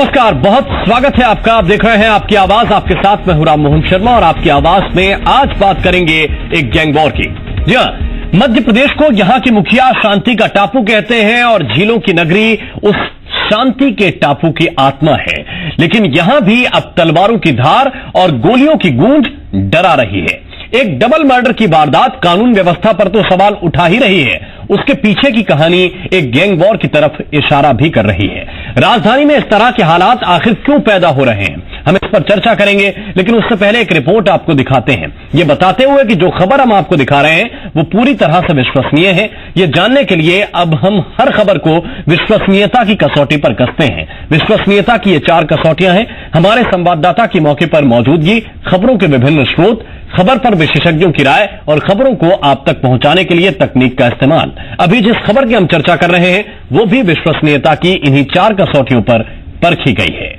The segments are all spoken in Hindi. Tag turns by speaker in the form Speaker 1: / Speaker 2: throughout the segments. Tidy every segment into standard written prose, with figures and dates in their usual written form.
Speaker 1: नमस्कार, बहुत स्वागत है आपका। आप देख रहे हैं आपकी आवाज, आपके साथ मैं हूं राम मोहन शर्मा और आपकी आवाज में आज बात करेंगे एक गैंग वॉर की। जी हां, मध्य प्रदेश को यहां के मुखिया शांति का टापू कहते हैं और झीलों की नगरी उस शांति के टापू की आत्मा है। लेकिन यहां भी अब तलवारों की धार और गोलियों की गूंज डरा रही है। एक डबल मर्डर की वारदात कानून व्यवस्था पर तो सवाल उठा ही रही है, उसके पीछे की कहानी एक गैंग वॉर की तरफ इशारा भी कर रही है। राजधानी में इस तरह के हालात आखिर क्यों पैदा हो रहे हैं, हम इस पर चर्चा करेंगे। लेकिन उससे पहले एक रिपोर्ट आपको दिखाते हैं, ये बताते हुए कि जो खबर हम आपको दिखा रहे हैं वो पूरी तरह से विश्वसनीय है। ये जानने के लिए अब हम हर खबर को विश्वसनीयता की कसौटी पर कसते हैं। विश्वसनीयता की ये 4 कसौटियां हैं: हमारे संवाददाता की मौके पर मौजूदगी, खबरों के विभिन्न स्रोत, खबर पर विशेषज्ञों की राय और खबरों को आप तक पहुंचाने के लिए तकनीक का इस्तेमाल। अभी जिस खबर की हम चर्चा कर रहे हैं वो भी विश्वसनीयता की इन्हीं 4 कसौटियों पर परखी गई है।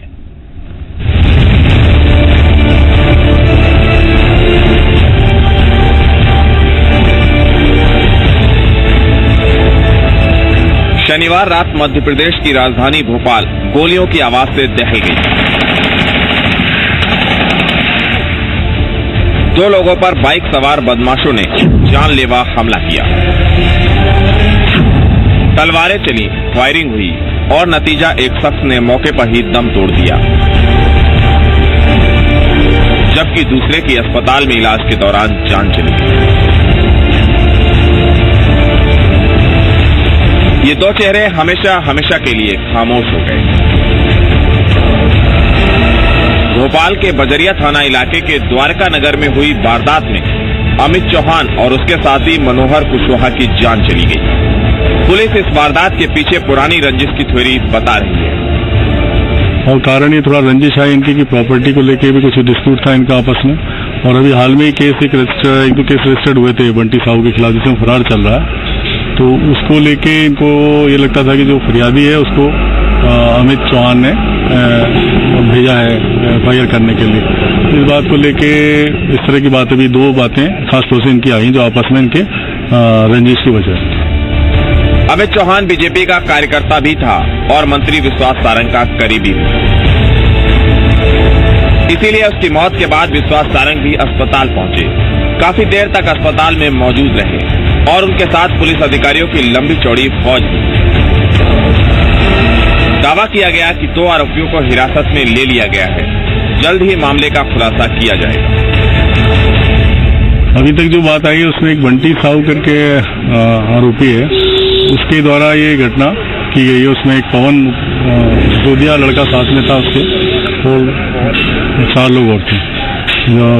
Speaker 2: शनिवार रात मध्य प्रदेश की राजधानी भोपाल गोलियों की आवाज से दहल गई। 2 लोगों पर बाइक सवार बदमाशों ने जानलेवा हमला किया। तलवारें चली, फायरिंग हुई और नतीजा एक शख्स ने मौके पर ही दम तोड़ दिया, जबकि दूसरे की अस्पताल में इलाज के दौरान जान चली गई। ये 2 चेहरे हमेशा हमेशा के लिए खामोश हो गए। भोपाल के बजरिया थाना इलाके के द्वारका नगर में हुई वारदात में अमित चौहान और उसके साथी मनोहर कुशवाहा की जान चली गई। पुलिस इस वारदात के पीछे पुरानी रंजिश की थ्योरी बता रही है।
Speaker 3: और कारण ये थोड़ा रंजिश है इनकी, की प्रॉपर्टी को लेके भी कुछ डिस्प्यूट था इनका आपस में। और अभी हाल में ही एक दो केस रजिस्टर्ड हुए थे बंटी साहू के खिलाफ, जिसमें फरार चल रहा है। तो उसको लेके इनको ये लगता था कि जो फरियादी है उसको अमित चौहान ने भेजा है FIR करने के लिए। इस बात को लेके इस तरह की बात, अभी 2 बातें खास तौर से इनकी आई जो आपस में इनके रंजिश की वजह।
Speaker 2: अमित चौहान बीजेपी का कार्यकर्ता भी था और मंत्री विश्वास सारंग का करीबी भी। इसीलिए उसकी मौत के बाद विश्वास सारंग भी अस्पताल पहुंचे। काफी देर तक अस्पताल में मौजूद रहे और उनके साथ पुलिस अधिकारियों की लंबी चौड़ी फौज थी। दावा किया गया कि 2 आरोपियों को हिरासत में ले लिया गया है। जल्द ही मामले का खुलासा किया जाएगा।
Speaker 3: अभी तक जो बात आई है उसमें एक बंटी साहू करके आरोपी है, उसके द्वारा ये घटना की गई है। उसमें एक पवन सिसोदिया लड़का साथ में था उसके, और 4 लोग और थे।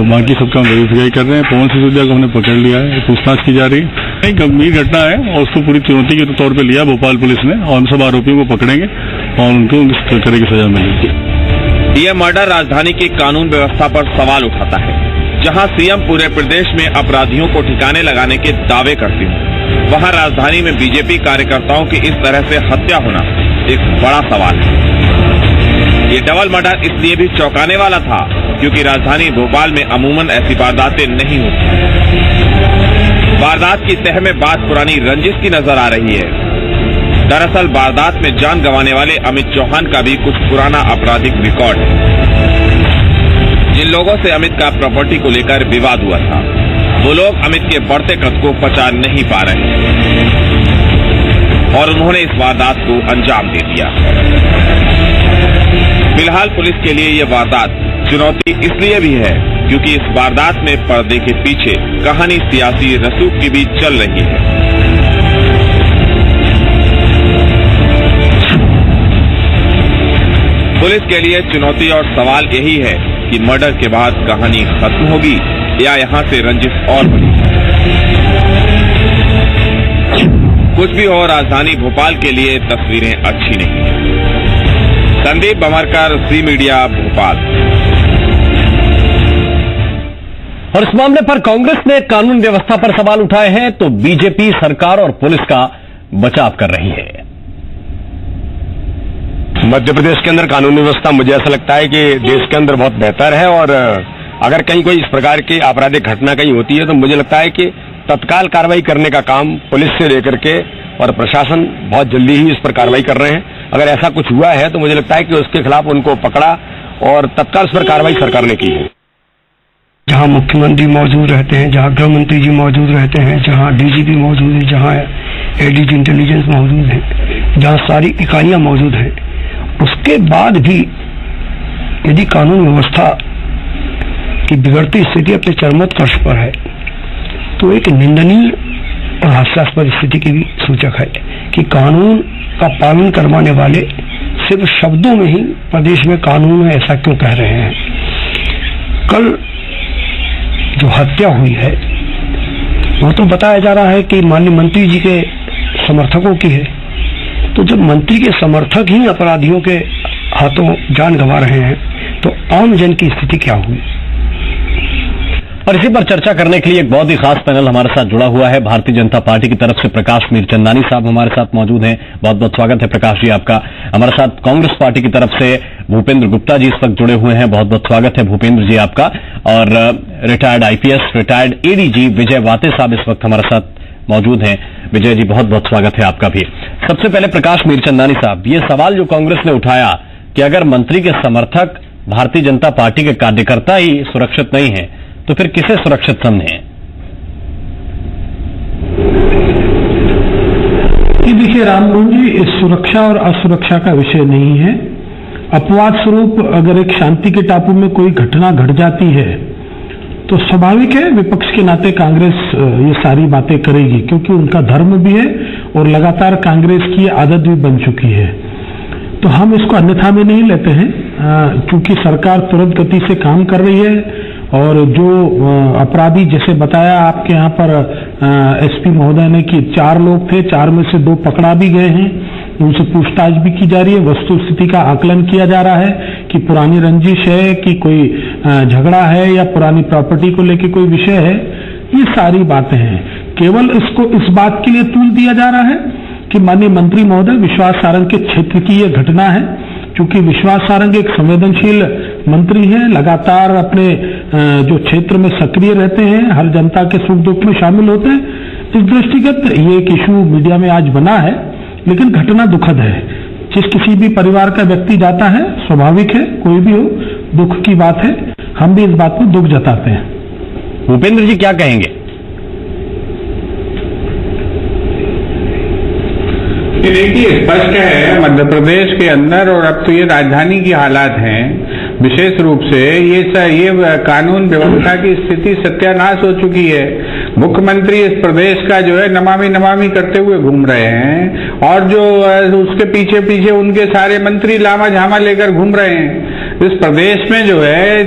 Speaker 3: बाकी सबका वेरीफाई कर रहे हैं। पवन सिसोदिया को हमने पकड़ लिया है, पूछताछ की जा रही है। एक गंभीर घटना है और उसको पूरी चुनौती के तौर पे लिया भोपाल पुलिस ने, और हम सब आरोपियों को पकड़ेंगे और उनको इस तरह की सजा मिलेगी।
Speaker 2: यह मर्डर राजधानी की कानून व्यवस्था पर सवाल उठाता है। जहां सीएम पूरे प्रदेश में अपराधियों को ठिकाने लगाने के दावे करते हैं, वहां राजधानी में बीजेपी कार्यकर्ताओं की इस तरह से हत्या होना एक बड़ा सवाल है। ये डबल मर्डर इसलिए भी चौंकाने वाला था क्योंकि राजधानी भोपाल में अमूमन ऐसी वारदातें नहीं होती। वारदात की तह में बात पुरानी रंजिश की नजर आ रही है। दरअसल वारदात में जान गंवाने वाले अमित चौहान का भी कुछ पुराना आपराधिक रिकॉर्ड है। जिन लोगों से अमित का प्रॉपर्टी को लेकर विवाद हुआ था, वो लोग अमित के बढ़ते कद को पचा नहीं पा रहे और उन्होंने इस वारदात को अंजाम दे दिया। फिलहाल पुलिस के लिए ये वारदात चुनौती इसलिए भी है क्योंकि इस वारदात में पर्दे के पीछे कहानी सियासी रसूख की भी चल रही है। पुलिस के लिए चुनौती और सवाल यही है कि मर्डर के बाद कहानी खत्म होगी या यहां से रंजिश और बढ़ेगी। कुछ भी हो, राजधानी भोपाल के लिए तस्वीरें अच्छी नहीं है। Sandeep बमरकर, C media, Bhopal.
Speaker 1: और इस मामले पर कांग्रेस ने कानून व्यवस्था पर सवाल उठाए हैं तो बीजेपी सरकार और पुलिस का बचाव कर रही है।
Speaker 4: मध्य प्रदेश के अंदर कानून व्यवस्था मुझे ऐसा लगता है कि देश के अंदर बहुत बेहतर है, और अगर कहीं कोई इस प्रकार की आपराधिक घटना कहीं होती है तो मुझे लगता है कि तत्काल कार्रवाई करने का काम पुलिस से लेकर के और प्रशासन बहुत जल्दी ही इस पर कार्रवाई कर रहे हैं। अगर ऐसा कुछ हुआ है तो मुझे लगता है कि उसके खिलाफ उनको पकड़ा और तत्काल उस पर कार्रवाई सरकार ने की है।
Speaker 5: जहां मुख्यमंत्री मौजूद रहते हैं, जहां गृह मंत्री जी मौजूद रहते हैं, जहां डीजीपी मौजूद है, जहां एडीजी इंटेलिजेंस मौजूद है, जहां सारी इकाइयां मौजूद हैं, उसके बाद भी यदि कानून व्यवस्था की बिगड़ती स्थिति अपने चरमोत्कर्ष पर है तो एक निंदनीय और हास्यास्पद स्थिति की भी सूचक है कि कानून का पालन करवाने वाले सिर्फ शब्दों में ही प्रदेश में कानून है ऐसा क्यों कह रहे हैं। कल जो हत्या हुई है वो तो बताया जा रहा है कि माननीय मंत्री जी के समर्थकों की है, तो जब मंत्री के समर्थक ही अपराधियों के हाथों जान गंवा रहे हैं तो आम जन की स्थिति क्या हुई।
Speaker 1: और इसी पर चर्चा करने के लिए एक बहुत ही खास पैनल हमारे साथ जुड़ा हुआ है। भारतीय जनता पार्टी की तरफ से प्रकाश मीरचंदानी साहब हमारे साथ मौजूद हैं। बहुत बहुत स्वागत है प्रकाश जी आपका। हमारे साथ कांग्रेस पार्टी की तरफ से भूपेंद्र गुप्ता जी इस वक्त जुड़े हुए हैं। बहुत बहुत स्वागत है भूपेंद्र जी आपका। और रिटायर्ड आईपीएस, रिटायर्ड एडीजी विजय वाते साहब इस वक्त हमारे साथ मौजूद हैं। विजय जी बहुत बहुत स्वागत है आपका भी। सबसे पहले प्रकाश मीरचंदानी साहब, ये सवाल जो कांग्रेस ने उठाया कि अगर मंत्री के समर्थक भारतीय जनता पार्टी के कार्यकर्ता ही सुरक्षित नहीं है तो फिर किसे सुरक्षित समझें?
Speaker 6: ये देखिए राममोहन जी, इस सुरक्षा और असुरक्षा का विषय नहीं है। अपवाद स्वरूप अगर एक शांति के टापू में कोई घटना घट जाती है तो स्वाभाविक है विपक्ष के नाते कांग्रेस ये सारी बातें करेगी, क्योंकि उनका धर्म भी है और लगातार कांग्रेस की आदत भी बन चुकी है। तो हम इसको अन्यथा में नहीं लेते हैं, क्योंकि सरकार तुरंत गति से काम कर रही है और जो अपराधी जैसे बताया आपके यहाँ पर एसपी महोदय ने कि 4 लोग थे, 4 में से 2 पकड़ा भी गए हैं, उनसे पूछताछ भी की जा रही है, वस्तु स्थिति का आकलन किया जा रहा है कि पुरानी रंजिश है कि कोई झगड़ा है या पुरानी प्रॉपर्टी को लेकर कोई विषय है। ये सारी बातें हैं। केवल इसको इस बात के लिए तूल दिया जा रहा है कि माननीय मंत्री महोदय विश्वास सारंग के क्षेत्र की ये घटना है, क्योंकि विश्वास सारंग एक संवेदनशील मंत्री हैं, लगातार अपने जो क्षेत्र में सक्रिय रहते हैं, हर जनता के सुख दुख में शामिल होते हैं। इस दृष्टिगत ये एक इशू मीडिया में आज बना है, लेकिन घटना दुखद है। जिस किसी भी परिवार का व्यक्ति जाता है, स्वाभाविक है, कोई भी हो, दुख की बात है। हम भी इस बात में दुख जताते हैं।
Speaker 1: भूपेंद्र जी क्या कहेंगे?
Speaker 7: ये देखिए स्पष्ट है मध्य प्रदेश के अंदर, और अब तो ये राजधानी की हालात हैं विशेष रूप से, ये कानून व्यवस्था की स्थिति सत्यानाश हो चुकी है। मुख्यमंत्री इस प्रदेश का जो है नमामि नमामि करते हुए घूम रहे हैं और जो उसके पीछे पीछे उनके सारे मंत्री लामा झामा लेकर घूम रहे हैं। इस प्रदेश में जो है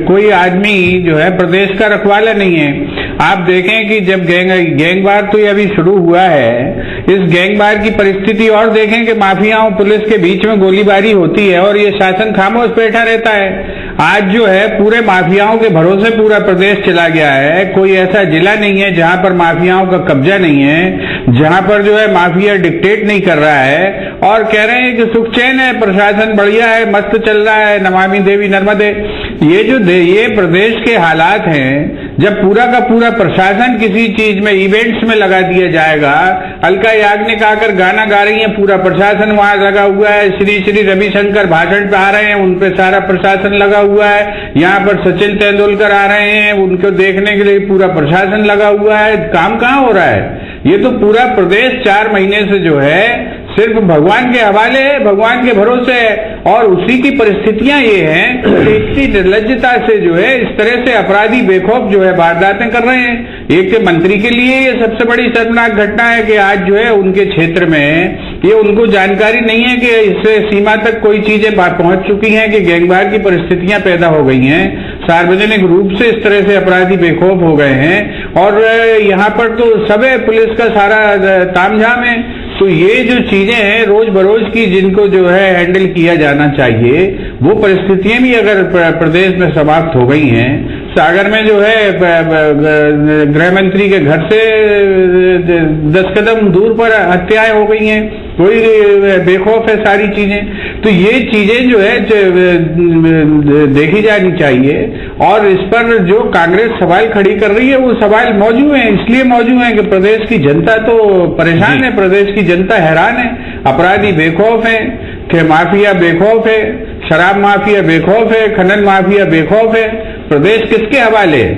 Speaker 7: कोई आदमी जो है प्रदेश का रखवाला नहीं है। आप देखें कि जब गैंगवार तो ये अभी शुरू हुआ है, इस गैंगवार की परिस्थिति और देखें कि माफियाओं पुलिस के बीच में गोलीबारी होती है और ये शासन खामोश बैठा रहता है। आज जो है पूरे माफियाओं के भरोसे पूरा प्रदेश चला गया है। कोई ऐसा जिला नहीं है जहां पर माफियाओं का कब्जा नहीं है, जहां पर जो है माफिया डिक्टेट नहीं कर रहा है और कह रहे हैं कि सुख चैन है, प्रशासन बढ़िया है, मस्त चल रहा है, नमामि देवी नर्मदे। ये प्रदेश के हालात हैं। जब पूरा का पूरा प्रशासन किसी चीज में इवेंट्स में लगा दिया जाएगा, अलका याग्निक आकर गाना गा रही है, पूरा प्रशासन वहां लगा हुआ है, श्री श्री रविशंकर भाषण पे आ रहे हैं, उन पे सारा प्रशासन लगा हुआ है, यहाँ पर सचिन तेंदुलकर आ रहे हैं, उनको देखने के लिए पूरा प्रशासन लगा हुआ है। काम कहाँ हो रहा है? ये तो पूरा प्रदेश 4 महीने से जो है सिर्फ भगवान के हवाले है, भगवान के भरोसे है। और उसी की परिस्थितियां ये हैं कि इतनी निर्लज्जता से जो है इस तरह से अपराधी बेखौफ जो है वारदातें कर रहे हैं। एक मंत्री के लिए ये सबसे बड़ी शर्मनाक घटना है कि आज जो है उनके क्षेत्र में ये उनको जानकारी नहीं है कि इससे सीमा तक कोई चीजें पहुंच चुकी हैं कि गैंगवार की परिस्थितियां पैदा हो गई हैं, सार्वजनिक रूप से इस तरह से अपराधी बेखौफ हो गए हैं और यहाँ पर तो सबे पुलिस का सारा तामझाम है। तो ये जो चीजें हैं रोज बरोज की, जिनको जो है हैंडल किया जाना चाहिए, वो परिस्थितियां भी अगर प्रदेश में समाप्त हो गई हैं। सागर में जो है गृह मंत्री के घर से 10 कदम दूर पर हत्याएं हो गई हैं, कोई बेखौफ है सारी चीजें। तो ये चीजें जो है देखी जानी चाहिए और इस पर जो कांग्रेस सवाल खड़ी कर रही है वो सवाल मौजूद है, इसलिए मौजूद है कि प्रदेश की जनता तो परेशान है, प्रदेश की जनता हैरान है। अपराधी बेखौफ है, कि माफिया बेखौफ है, शराब माफिया बेखौफ है, खनन माफिया बेखौफ है, प्रदेश किसके हवाले है?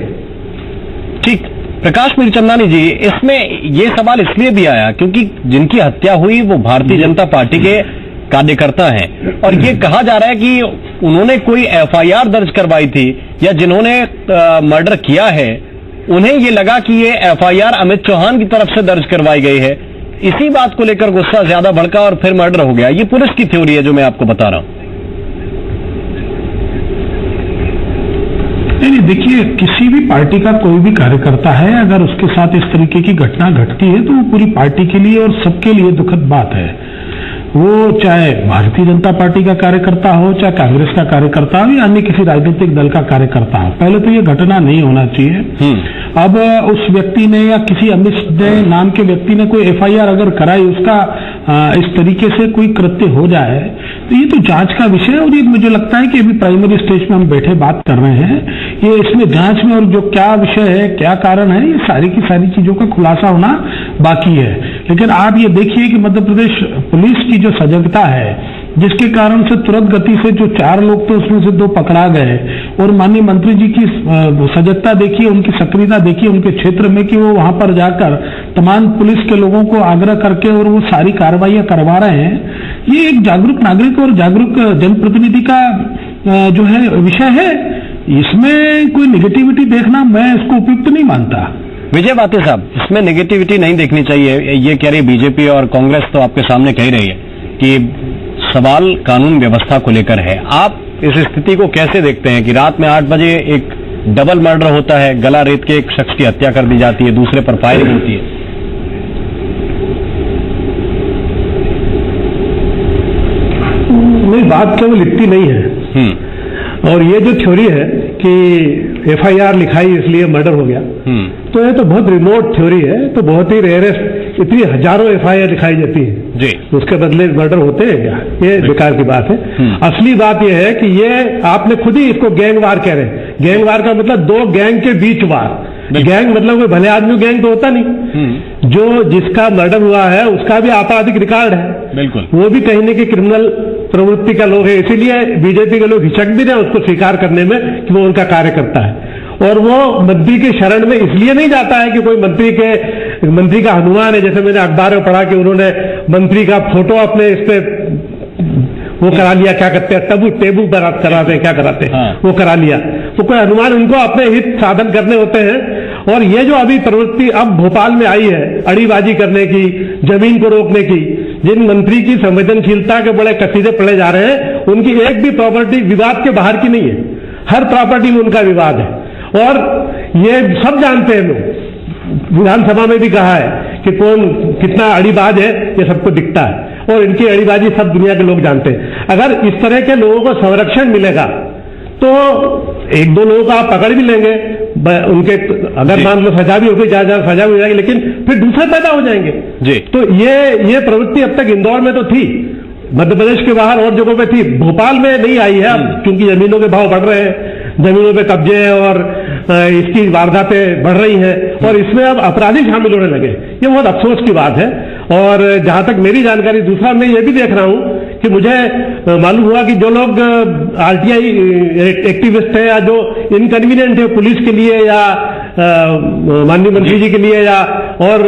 Speaker 1: ठीक, प्रकाश मीरचंदानी जी, इसमें ये सवाल इसलिए भी आया क्योंकि जिनकी हत्या हुई वो भारतीय जनता पार्टी के कार्यकर्ता हैं और ये कहा जा रहा है कि उन्होंने कोई एफआईआर दर्ज करवाई थी या जिन्होंने मर्डर किया है उन्हें ये लगा कि ये एफआईआर अमित चौहान की तरफ से दर्ज करवाई गई है। इसी बात को लेकर गुस्सा ज्यादा भड़का और फिर मर्डर हो गया। ये पुलिस की थ्योरी है जो मैं आपको बता रहा हूं।
Speaker 6: नहीं, देखिए, किसी भी पार्टी का कोई भी कार्यकर्ता है, अगर उसके साथ इस तरीके की घटना घटती है तो वो पूरी पार्टी के लिए और सबके लिए दुखद बात है। वो चाहे भारतीय जनता पार्टी का कार्यकर्ता हो, चाहे कांग्रेस का कार्यकर्ता हो या अन्य किसी राजनीतिक दल का कार्यकर्ता हो, पहले तो ये घटना नहीं होना चाहिए। अब उस व्यक्ति ने या किसी अमित नाम के व्यक्ति ने कोई एफआईआर अगर कराई, उसका इस तरीके से कोई कृत्य हो जाए तो ये तो जांच का विषय है और ये मुझे लगता है कि अभी प्राइमरी स्टेज में हम बैठे बात कर रहे हैं। ये इसमें जांच में और जो क्या विषय है, क्या कारण है, ये सारी की सारी चीजों का खुलासा होना बाकी है। लेकिन आप ये देखिए कि मध्य प्रदेश पुलिस की जो सजगता है, जिसके कारण से तुरंत गति से जो 4 लोग थे उसमें से 2 पकड़ा गए और माननीय मंत्री जी की सजगता देखिए, उनकी सक्रियता देखिए उनके क्षेत्र में कि वो वहां पर जाकर तमाम पुलिस के लोगों को आग्रह करके और वो सारी कार्रवाइयां करवा रहे हैं। ये एक जागरूक नागरिक और जागरूक जनप्रतिनिधि का जो है विषय है। इसमें कोई निगेटिविटी देखना मैं इसको उपयुक्त नहीं मानता।
Speaker 1: विजय बाते साहब, इसमें नेगेटिविटी नहीं देखनी चाहिए, ये कह रही बीजेपी और कांग्रेस तो आपके सामने कह रही है कि सवाल कानून व्यवस्था को लेकर है। आप इस स्थिति को कैसे देखते हैं कि रात में 8 बजे एक डबल मर्डर होता है, गला रेत के एक शख्स की हत्या कर दी जाती है, दूसरे पर फायरिंग होती है?
Speaker 8: नहीं, बात केवल इतनी नहीं है। और ये जो थ्योरी है कि एफआईआर लिखाई इसलिए मर्डर हो गया, तो ये तो बहुत रिमोट थ्योरी है, तो बहुत ही रेयरेस्ट। इतनी हजारों एफआईआर लिखाई जाती है
Speaker 1: जी,
Speaker 8: उसके बदले मर्डर होते हैं क्या? ये बेकार की बात है। असली बात यह है कि ये आपने खुद ही इसको गैंगवार कह रहे हैं। गैंगवार का मतलब 2 गैंग के बीच वार। गैंग मतलब कोई भले आदमी गैंग तो होता नहीं। जो जिसका मर्डर हुआ है उसका भी आपराधिक रिकॉर्ड है, बिल्कुल, वो भी कहीं न कहीं क्रिमिनल प्रवृत्ति का लोग है। इसीलिए बीजेपी के लोग हिचक भी रहे उसको स्वीकार करने में कि वो उनका कार्यकर्ता है। और वो मंत्री के शरण में इसलिए नहीं जाता है कि कोई मंत्री का हनुमान है। जैसे मैंने अखबार में पढ़ा कि उन्होंने मंत्री का फोटो अपने इस पे वो करा लिया, क्या कहते हैं, टेबू कराते हैं, क्या कराते हैं, वो करा लिया। तो कोई अनुमान उनको अपने हित साधन करने होते हैं। और ये जो अभी प्रवृत्ति अब भोपाल में आई है, अड़ीबाजी करने की, जमीन को रोकने की, जिन मंत्री की संवेदनशीलता के बड़े कसीदे पड़े जा रहे हैं, उनकी एक भी प्रॉपर्टी विवाद के बाहर की नहीं है। हर प्रॉपर्टी में उनका विवाद है और ये सब जानते हैं लोग। विधानसभा में भी कहा है कि कौन कितना अड़ीबाज है, ये सबको दिखता है और इनकी अड़ीबाजी सब दुनिया के लोग जानते हैं। अगर इस तरह के लोगों को संरक्षण मिलेगा तो 1-2 लोगों को आप पकड़ भी लेंगे, उनके अगर मान लो सजा भी होगी, सजा भी हो जाएगी, लेकिन फिर दूसरे पैदा हो जाएंगे जी। तो ये प्रवृत्ति अब तक इंदौर में तो थी, मध्य प्रदेश के बाहर और जगहों पे थी, भोपाल में नहीं आई है अब, क्योंकि जमीनों के भाव बढ़ रहे हैं, जमीनों पे कब्जे और इसकी वारदातें बढ़ रही हैं और इसमें अब अपराधी शामिल होने लगे। ये बहुत अफसोस की बात है। और जहां तक मेरी जानकारी, दूसरा मैं ये भी देख रहा हूं कि मुझे मालूम हुआ कि जो लोग आरटीआई एक्टिविस्ट हैं या जो इनकन्वीनियंट है पुलिस के लिए या माननीय मंत्री जी के लिए या और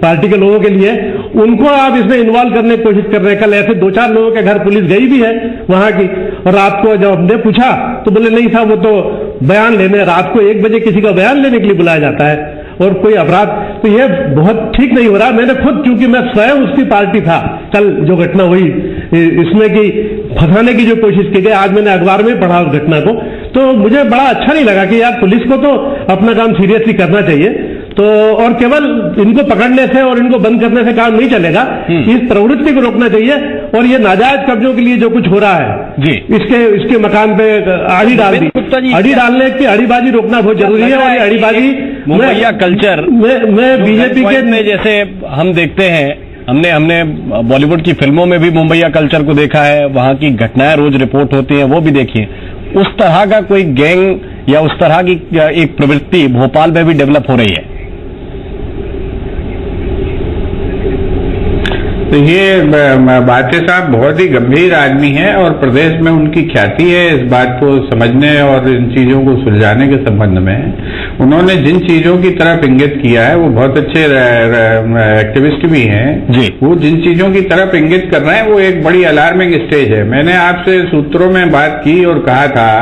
Speaker 8: पार्टी के लोगों के लिए, उनको आप इसमें इन्वॉल्व करने की कोशिश कर रहे हैं। कल ऐसे 2-4 लोगों के घर पुलिस गई भी है वहां की, और रात को जब हमने पूछा तो बोले नहीं साहब वो तो बयान लेने, रात को 1 बजे किसी का बयान लेने के लिए बुलाया जाता है और कोई अपराध, तो ये बहुत ठीक नहीं हो रहा। मैंने खुद, चूंकि मैं स्वयं उसकी पार्टी था, कल जो घटना हुई इसमें कि फंसाने की जो कोशिश की गई, आज मैंने अखबार में पढ़ा उस घटना को, तो मुझे बड़ा अच्छा नहीं लगा कि यार पुलिस को तो अपना काम सीरियसली करना चाहिए। तो और केवल इनको पकड़ने से और इनको बंद करने से काम नहीं चलेगा, इस प्रवृत्ति को रोकना चाहिए। और ये नाजायज कब्जों के लिए जो कुछ हो रहा है जी, इसके मकान पे आड़ी डाल दी, अड़ी डालने की अड़ीबाजी रोकना बहुत जरूरी है। और ये अड़ीबाजी
Speaker 1: मुंबईया कल्चर में बीजेपी के में जैसे हम देखते हैं, हमने बॉलीवुड की फिल्मों में भी मुंबईया कल्चर को देखा है, वहां की घटनाएं रोज रिपोर्ट होती हैं, वो भी देखिए। उस तरह का कोई गैंग या उस तरह की एक प्रवृत्ति भोपाल में भी डेवलप हो रही है।
Speaker 7: तो ये बातें साहब बहुत ही गंभीर आदमी है और प्रदेश में उनकी ख्याति है इस बात को समझने और इन चीजों को सुलझाने के संबंध में। उन्होंने जिन चीजों की तरफ इंगित किया है वो बहुत अच्छे एक्टिविस्ट भी हैं
Speaker 1: जी।
Speaker 7: वो जिन चीजों की तरफ इंगित कर रहे हैं वो एक बड़ी अलार्मिंग स्टेज है। मैंने आपसे सूत्रों में बात की और कहा था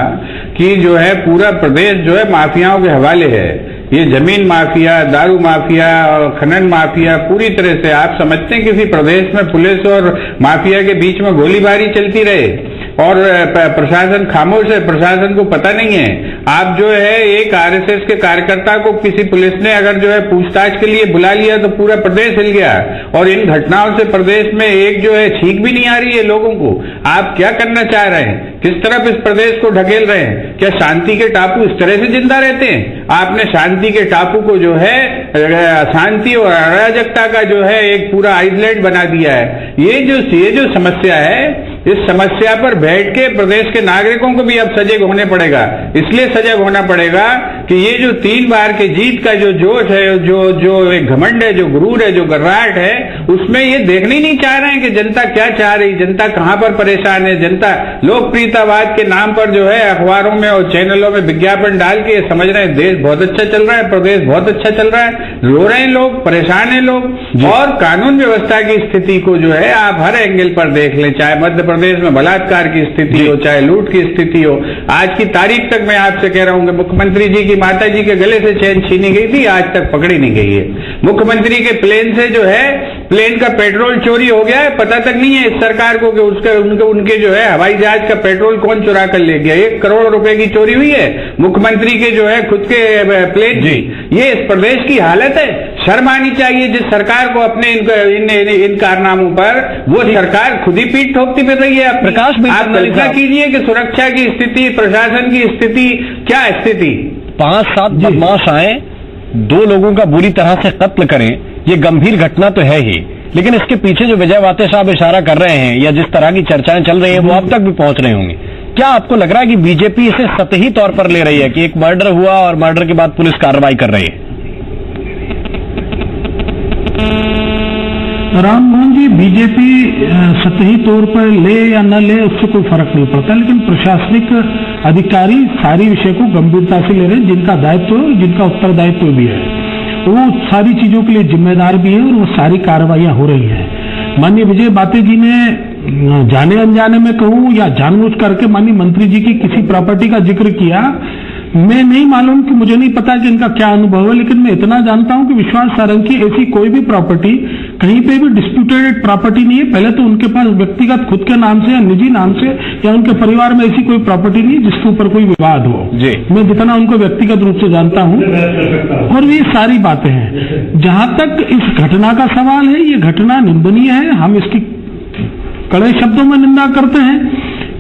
Speaker 7: कि जो है पूरा प्रदेश जो है माफियाओं के हवाले है। ये जमीन माफिया, दारू माफिया और खनन माफिया पूरी तरह से आप समझते हैं किसी प्रदेश में पुलिस और माफिया के बीच में गोलीबारी चलती रहे और प्रशासन खामोश है, प्रशासन को पता नहीं है। आप जो है एक आरएसएस के कार्यकर्ता को किसी पुलिस ने अगर जो है पूछताछ के लिए बुला लिया तो पूरा प्रदेश हिल गया और इन घटनाओं से प्रदेश में एक जो है छींक भी नहीं आ रही है लोगों को। आप क्या करना चाह रहे हैं, किस तरफ इस प्रदेश को ढकेल रहे हैं? क्या शांति के टापू इस तरह से जिंदा रहते हैं? आपने शांति के टापू को जो है शांति और अराजकता का जो है एक पूरा आइसलैंड बना दिया है। ये जो समस्या है, इस समस्या पर बैठ के प्रदेश के नागरिकों को भी अब सजग होने पड़ेगा। इसलिए सजग होना पड़ेगा कि ये जो 3 बार के जीत का जो जोश है, जो एक घमंड है, जो गुरूर है, जो गर्राहट है, उसमें ये देखने ही नहीं चाह रहे हैं कि जनता क्या चाह रही, जनता कहां पर परेशान है। जनता लोकप्रियतावाद के नाम पर जो है अखबारों में और चैनलों में विज्ञापन डाल के समझ रहे हैं देश बहुत अच्छा चल रहा है, प्रदेश बहुत अच्छा चल रहा है। रो रहे हैं लोग, परेशान है लोग। और कानून व्यवस्था की स्थिति को जो है आप हर एंगल पर देख लें, चाहे मध्य प्रदेश में बलात्कार की स्थिति हो, चाहे लूट की स्थिति हो। आज की तारीख तक मैं आपसे कह रहा हूं कि मुख्यमंत्री जी की माता जी के गले से चेन छीनी गई थी, आज तक पकड़ी नहीं गई है। मुख्यमंत्री के प्लेन से जो है प्लेन का पेट्रोल चोरी हो गया है, पता तक नहीं है इस सरकार को कि उनके जो है हवाई जहाज का पेट्रोल कौन चुरा कर ले गया। 1 करोड़ रुपए की चोरी हुई है मुख्यमंत्री के जो है खुद के प्लेन की। ये इस प्रदेश की हालत है। शर्म आनी चाहिए जिस सरकार को अपने इन कारनामों पर, वो सरकार खुद ही पीठ ठोकती फिर रही है।
Speaker 1: प्रकाश,
Speaker 7: आप कल्पना कीजिए कि सुरक्षा की स्थिति, प्रशासन की स्थिति, क्या स्थिति।
Speaker 1: 5-7 बदमाश आए, 2 लोगों का बुरी तरह से कत्ल करें, ये गंभीर घटना तो है ही, लेकिन इसके पीछे जो विजय वाते साहब इशारा कर रहे हैं या जिस तरह की चर्चाएं चल रही हैं वो अब तक भी पहुंच रही होंगी। क्या आपको लग रहा है कि बीजेपी इसे सतही तौर पर ले रही है कि एक मर्डर हुआ और मर्डर के बाद पुलिस कार्रवाई कर रही है?
Speaker 6: राम मोहन जी, बीजेपी सतही तौर पर ले या न ले उससे कोई फर्क नहीं पड़ता, लेकिन प्रशासनिक अधिकारी सारी विषय को गंभीरता से ले रहे हैं। जिनका दायित्व है, जिनका उत्तरदायित्व भी है, वो सारी चीजों के लिए जिम्मेदार भी है और वो सारी कार्रवाइयां हो रही हैं। माननीय विजय वाते जी ने जाने अनजाने में कहूं या जानबूझ करके माननीय मंत्री जी की किसी प्रॉपर्टी का जिक्र किया, मैं नहीं मालूम कि मुझे नहीं पता कि इनका क्या अनुभव है, लेकिन मैं इतना जानता हूं कि विश्वास सारंग की ऐसी कोई भी प्रॉपर्टी कहीं पे भी डिस्प्यूटेड प्रॉपर्टी नहीं है। पहले तो उनके पास व्यक्तिगत खुद के नाम से या निजी नाम से या उनके परिवार में ऐसी कोई प्रॉपर्टी नहीं जिसके ऊपर कोई विवाद हो। मैं जितना उनको व्यक्तिगत रूप से जानता हूं, और ये सारी बातें हैं। जहां तक इस घटना का सवाल है, ये घटना निंदनीय है, हम इसकी कड़े शब्दों में निंदा करते हैं।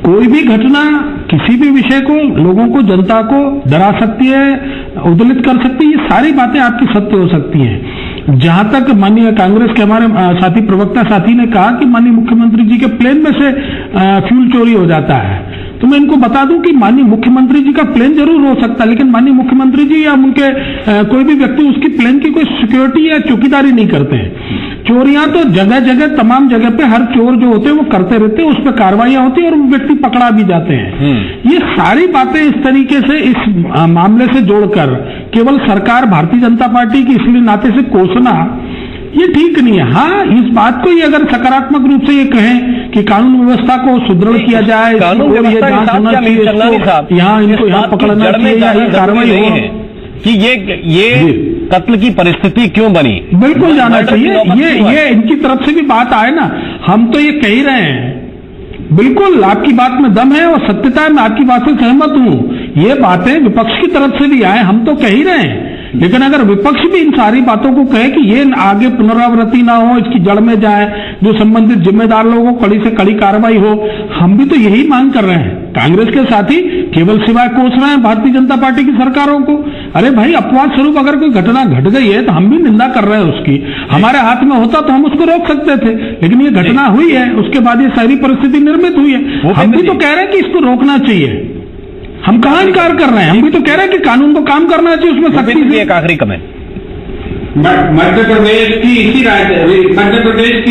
Speaker 6: कोई भी घटना किसी भी विषय को, लोगों को, जनता को डरा सकती है, उद्दलित कर सकती है, ये सारी बातें आपकी सत्य हो सकती हैं। जहां तक माननीय कांग्रेस के हमारे साथी प्रवक्ता साथी ने कहा कि माननीय मुख्यमंत्री जी के प्लेन में से फ्यूल चोरी हो जाता है, तो मैं इनको बता दूं कि माननीय मुख्यमंत्री जी का प्लेन जरूर हो सकता है, लेकिन माननीय मुख्यमंत्री जी या उनके कोई भी व्यक्ति उसकी प्लेन की कोई सिक्योरिटी या चौकीदारी नहीं करते हैं। चोरियां तो जगह जगह, तमाम जगह पे हर चोर जो होते हैं वो करते रहते हैं, उस पर कार्रवाइयां होती है और व्यक्ति पकड़ा भी जाते हैं। ये सारी बातें इस तरीके से इस मामले से जोड़कर केवल सरकार भारतीय जनता पार्टी की इसलिए नाते से कोसना, ये ठीक नहीं है। हाँ, इस बात को ये अगर सकारात्मक रूप से ये कहें कि कानून व्यवस्था को सुदृढ़ किया जाए,
Speaker 1: कानून व्यवस्था
Speaker 6: यहाँ इनको यहाँ पकड़ना चाहिए या ये कार्रवाई हो
Speaker 1: कि ये कत्ल की परिस्थिति क्यों बनी,
Speaker 6: बिल्कुल जाना चाहिए। ये इनकी तरफ से भी बात आए ना, हम तो ये कह ही रहे हैं, बिल्कुल आपकी बात में दम है और सत्यता है, मैं आपकी बात से सहमत हूं। ये बातें विपक्ष की तरफ से भी आए, हम तो कह ही रहे हैं, लेकिन अगर विपक्ष भी इन सारी बातों को कहे कि ये आगे पुनरावृत्ति ना हो, इसकी जड़ में जाए, जो संबंधित जिम्मेदार लोगों को कड़ी से कड़ी कार्रवाई हो, हम भी तो यही मांग कर रहे हैं। कांग्रेस के साथी केवल सिवाय कोस रहे हैं भारतीय जनता पार्टी की सरकारों को। अरे भाई, अपवाद स्वरूप अगर कोई घटना घट गई है तो हम भी निंदा कर रहे हैं उसकी। हमारे हाथ में होता तो हम उसको रोक सकते थे, लेकिन ये घटना हुई है, उसके बाद ये सारी परिस्थिति निर्मित हुई है। हम भी तो कह रहे हैं कि इसको रोकना चाहिए, हम कहां इनकार कर रहे हैं, हम भी तो कह रहे हैं कि कानून को काम करना चाहिए, उसमें सख्ती से।
Speaker 1: एक आखिरी कमेंट।
Speaker 7: मध्य प्रदेश की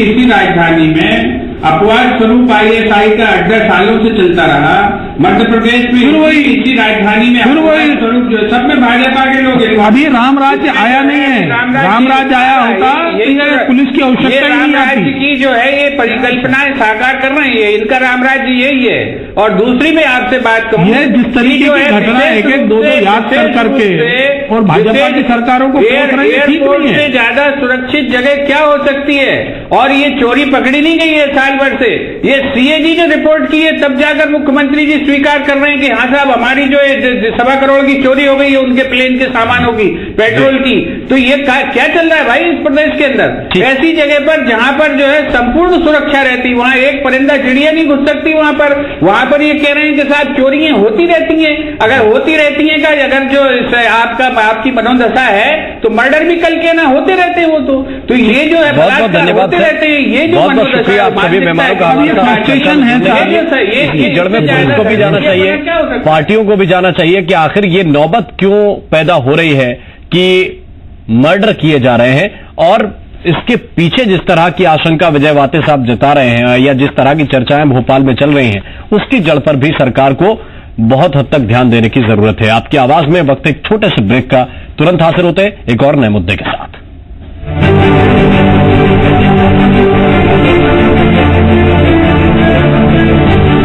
Speaker 7: इसी राजधानी में अपवाद स्वरूप ISI का अड्डा सालों से चलता रहा। मध्य प्रदेश में फिर वही इसी राजधानी में अपवाद स्वरूप जो सब में भाजपा के लोग
Speaker 6: अभी राम राज्य आया नहीं है। राम राज्य आया होता तो पुलिस की आवश्यकता ही नहीं आती।
Speaker 7: की जो है ये परिकल्पनाएं साकार कर रही है, इनका राम राज्य यही है। और दूसरी में आपसे बात कहूँ,
Speaker 6: ये जिस तरीके की घटना एक दो याद कर करके और भाजपा की सरकारों को
Speaker 7: एयरपोर्ट से ज्यादा सुरक्षित जगह क्या हो सकती है? और ये चोरी पकड़ी नहीं गई है साल भर से। ये CAG जो रिपोर्ट की है तब जाकर मुख्यमंत्री जी स्वीकार कर रहे हैं कि हाँ साहब हमारी जो है 1.25 करोड़ की चोरी हो गई है उनके प्लेन के सामानों की, पेट्रोल की। तो ये क्या चल रहा है भाई इस प्रदेश के अंदर? ऐसी जगह पर जहां पर जो है संपूर्ण सुरक्षा रहती, वहां एक परिंदा चिड़िया नहीं घुस सकती वहां पर ये कह रहे हैं कि साहब चोरियां होती रहती हैं। अगर होती रहती हैं का अगर जो आपकी मनोदशा है तो मर्डर भी कल के ना होते रहते हैं वो तो ये जो है
Speaker 1: बहुत धन्यवाद
Speaker 7: होते रहते हैं। ये जो
Speaker 1: शुक्रिया आप सभी मेहमानों का जड़ में पुलिस को भी जाना चाहिए, पार्टियों को भी जाना चाहिए कि आखिर ये नौबत क्यों पैदा हो रही है कि मर्डर किए जा रहे हैं। और इसके पीछे जिस तरह की आशंका विजय वाते साहब जता रहे हैं या जिस तरह की चर्चाएं भोपाल में चल रही हैं, उसकी जड़ पर भी सरकार को बहुत हद तक ध्यान देने की जरूरत है। आपकी आवाज में वक्त एक छोटे से ब्रेक का तुरंत हासिल होते हैं एक और नए मुद्दे के साथ।